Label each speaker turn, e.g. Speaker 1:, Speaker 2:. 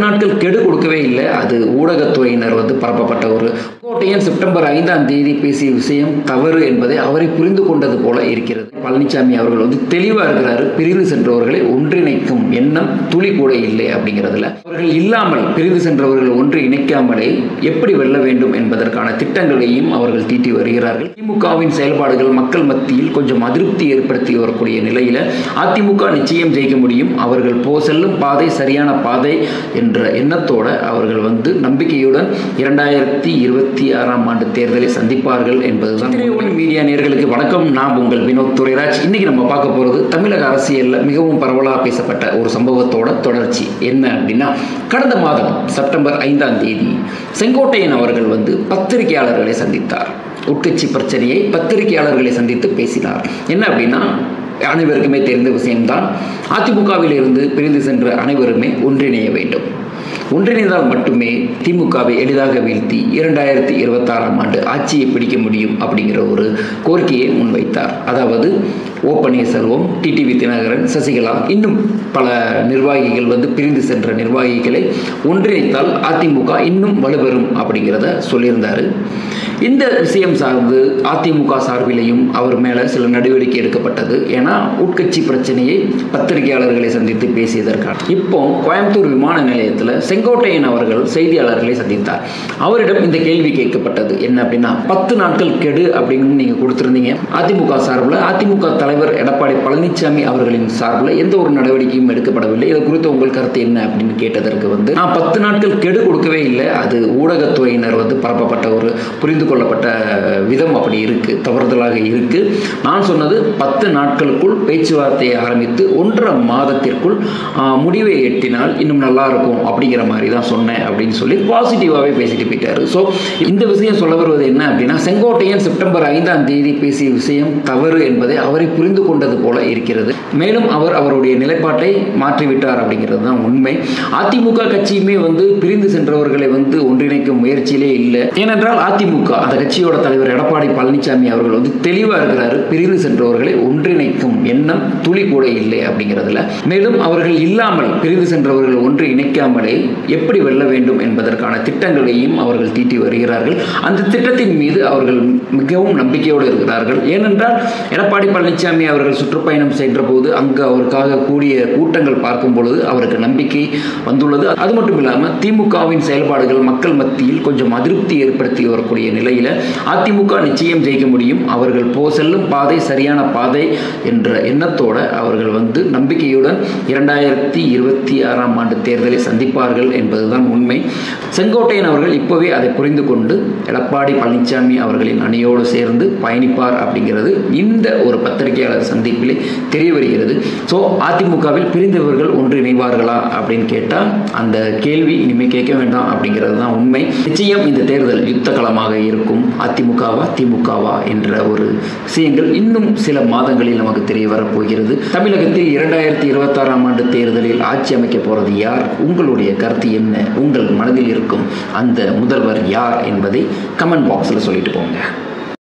Speaker 1: நாட்கள் கெடு கொடுக்கவே இல்லை. அது ஊடகத்துறையினர் பரப்பப்பட்ட ஒரு செங்கோட்டையன் செப்டம்பர் 5ஆம் தேதி பேசிய விஷயம் தவறு என்பதை அவரை புரிந்து கொண்டது போல இருக்கிறது. பழனிசாமி அவர்கள் தெளிவா இருக்கிறாரு. பிரிந்து சென்றவர்களை ஒன்றிணைக்கும் எண்ணம் துளி கூட இல்லை அப்படிங்கிறதுல. அவர்கள் இல்லாமல் பிரிந்து சென்றவர்கள் ஒன்று இணைக்காமலே எப்படி வெல்ல வேண்டும் என்பதற்கான திட்டங்களையும் அவர்கள் தீட்டி வருகிறார்கள். திமுகவின் செயல்பாடுகள் மக்கள் மத்தியில் கொஞ்சம் அதிருப்தி ஏற்படுத்தி வரக்கூடிய நிலையில அதிமுக நிச்சயம் ஜெயிக்க முடியும், அவர்கள் செல்லும் பாதை சரியான பாதை என்ற எண்ணத்தோட அவர்கள் நம்பிக்கையுடன் 2026ஆம் ஆண்டு தேர்தலை சந்திப்பார்கள் என்பதுதான். மீடியா நேயர்களுக்கு வணக்கம். நான் உங்கள் வினோத் துரைராஜ். இன்னைக்கு நம்ம பார்க்க போறது தமிழக அரசியல்ல மிகவும் பரவலாக பேசப்பட்ட ஒரு சம்பவத்தோட தொடர்ச்சி. என்ன அப்படின்னா, கடந்த மாதம் செப்டம்பர் 5ஆம் தேதி செங்கோட்டையன் அவர்கள் பத்திரிகையாளர்களை சந்தித்தார். உட்கட்சி பிரச்சனையை பத்திரிகையாளர்களை சந்தித்து பேசினார். என்ன அப்படின்னா, அனைவருக்குமே தெரிந்த விஷயம்தான். அதிமுகவில் இருந்து பிரிந்து சென்ற அனைவருமே ஒன்றிணைய வேண்டும். ஒன்றிணைந்தால் மட்டுமே திமுகவை எளிதாக வீழ்த்தி 2026ஆம் ஆண்டு ஆட்சியை பிடிக்க முடியும் அப்படிங்கிற ஒரு கோரிக்கையை முன்வைத்தார். அதாவது ஓ பன்னீர்செல்வம், டிடிவி தினகரன், சசிகலா, இன்னும் பல நிர்வாகிகள் பிரிந்து சென்ற நிர்வாகிகளை ஒன்றிணைத்தால் அதிமுக இன்னும் வலுப்பெறும் அப்படிங்கிறத சொல்லியிருந்தார். இந்த விஷயம் சார்ந்து அதிமுக சார்பிலையும் அவர் மேலே சில நடவடிக்கை எடுக்கப்பட்டது. ஏன்னா உட்கட்சி பிரச்சனையை பத்திரிகையாளர்களை சந்தித்து பேசியதற்காக. இப்போ கோயம்புத்தூர் விமான நிலையத்தில் செங்கோட்டையன் அவர்கள் செய்தியாளர்களை சந்தித்தார். அவரிடம் இந்த கேள்வி கேட்கப்பட்டது. என்ன அப்படின்னா, 10 நாட்கள் கெடு அப்படின்னு நீங்கள் கொடுத்துருந்தீங்க. அதிமுக சார்பில் அதிமுக தலைவர் எடப்பாடி பழனிசாமி அவர்களின் சார்பில் எந்த ஒரு நடவடிக்கையும் எடுக்கப்படவில்லை. இது குறித்து உங்கள் கருத்து என்ன அப்படின்னு கேட்டதற்கு நான் 10 நாட்கள் கெடு கொடுக்கவே இல்லை. அது ஊடகத்துறையினர் பரப்பப்பட்ட ஒரு புரிந்து கொள்ளப்பட்ட விதம் அப்படி இருக்கு, தவறுதலாக இருக்கு. நான் சொன்னது 10 நாட்களுக்குள் பேச்சுவார்த்தையை ஆரம்பித்து 1.5 மாதத்திற்குள் முடிவை எட்டினால் இன்னும் நல்லா இருக்கும் அப்படிங்கிற மாதிரி தான் சொன்னேன் அப்படின்னு சொல்லி பாசிட்டிவாகவே பேசிட்டு போயிட்டாரு. ஸோ இந்த விஷயம் சொல்ல வருவது என்ன அப்படின்னா, செங்கோட்டையன் செப்டம்பர் 5ஆம் தேதி பேசிய விஷயம் தவறு என்பதை அவரை புரிந்து கொண்டது போல இருக்கிறது. மேலும் அவர் அவருடைய நிலைப்பாட்டை மாற்றிவிட்டார் அப்படிங்கிறது தான் உண்மை. அதிமுக கட்சியுமே பிரிந்து சென்றவர்களை ஒன்றிணைக்கும் முயற்சியிலே இல்லை. ஏனென்றால் அதிமுக அந்த கட்சியோட தலைவர் எடப்பாடி பழனிசாமி அவர்கள் தெளிவா இருக்கிறாரு. பிரிந்து சென்றவர்களை ஒன்றிணைக்கும் எண்ணம் துளி கூட இல்லை அப்படிங்கிறதுல. மேலும் அவர்கள் இல்லாமல் பிரிந்து சென்றவர்கள் ஒன்று இணைக்காமலே எப்படி வெல்ல வேண்டும் என்பதற்கான திட்டங்களையும் அவர்கள் தீட்டி வருகிறார்கள். அந்த திட்டத்தின் மீது அவர்கள் மிகவும் நம்பிக்கையோடு இருக்கிறார்கள். ஏனென்றால் எடப்பாடி பழனிசாமி அவர்கள் சுற்றுப்பயணம் சென்ற போது அங்கு அவருக்காக கூடிய கூட்டங்கள் பார்க்கும் பொழுது அவருக்கு நம்பிக்கை வந்துள்ளது. அது மட்டும் இல்லாமல் திமுகவின் செயல்பாடுகள் மக்கள் மத்தியில் கொஞ்சம் அதிருப்தி ஏற்படுத்தி வரக்கூடிய நிலையில அதிமுக நிச்சயம் ஜெயிக்க முடியும், அவர்கள் செல்லும் பாதை சரியான பாதை என்ற எண்ணத்தோட அவர்கள் நம்பிக்கையுடன் 2026ஆம் ஆண்டு தேர்தலை சந்திப்பார்கள் என்பதுதான் உண்மை. செங்கோட்டையன் அவர்கள் இப்போவே அதை புரிந்து கொண்டு எடப்பாடி பழனிசாமி அவர்களின் அணியோடு சேர்ந்து பயணிப்பார் அப்படிங்கிறது இந்த ஒரு பத்திரிகையாளர் சந்திப்பிலே தெரிய வருகிறது. ஸோ அதிமுகவில் பிரிந்தவர்கள் ஒன்றிணைவார்களா அப்படின்னு கேட்டால் அந்த கேள்வி இனிமேல் கேட்க வேண்டாம் அப்படிங்கிறது தான் உண்மை. நிச்சயம் இந்த தேர்தல் யுத்த களமாக இருக்கும். அதிமுகவா திமுகவா என்ற ஒரு விஷயங்கள் இன்னும் சில மாதங்களில் நமக்கு தெரிய வரப்போகிறது. தமிழகத்தில் 2026ஆம் ஆண்டு தேர்தலில் ஆட்சி அமைக்க போறது யார்? உங்களுடைய கருத்து என்ன? உங்கள் மனதில் இருக்கும் அந்த முதல்வர் யார் என்பதை கமெண்ட் பாக்ஸில் சொல்லிட்டு போங்க.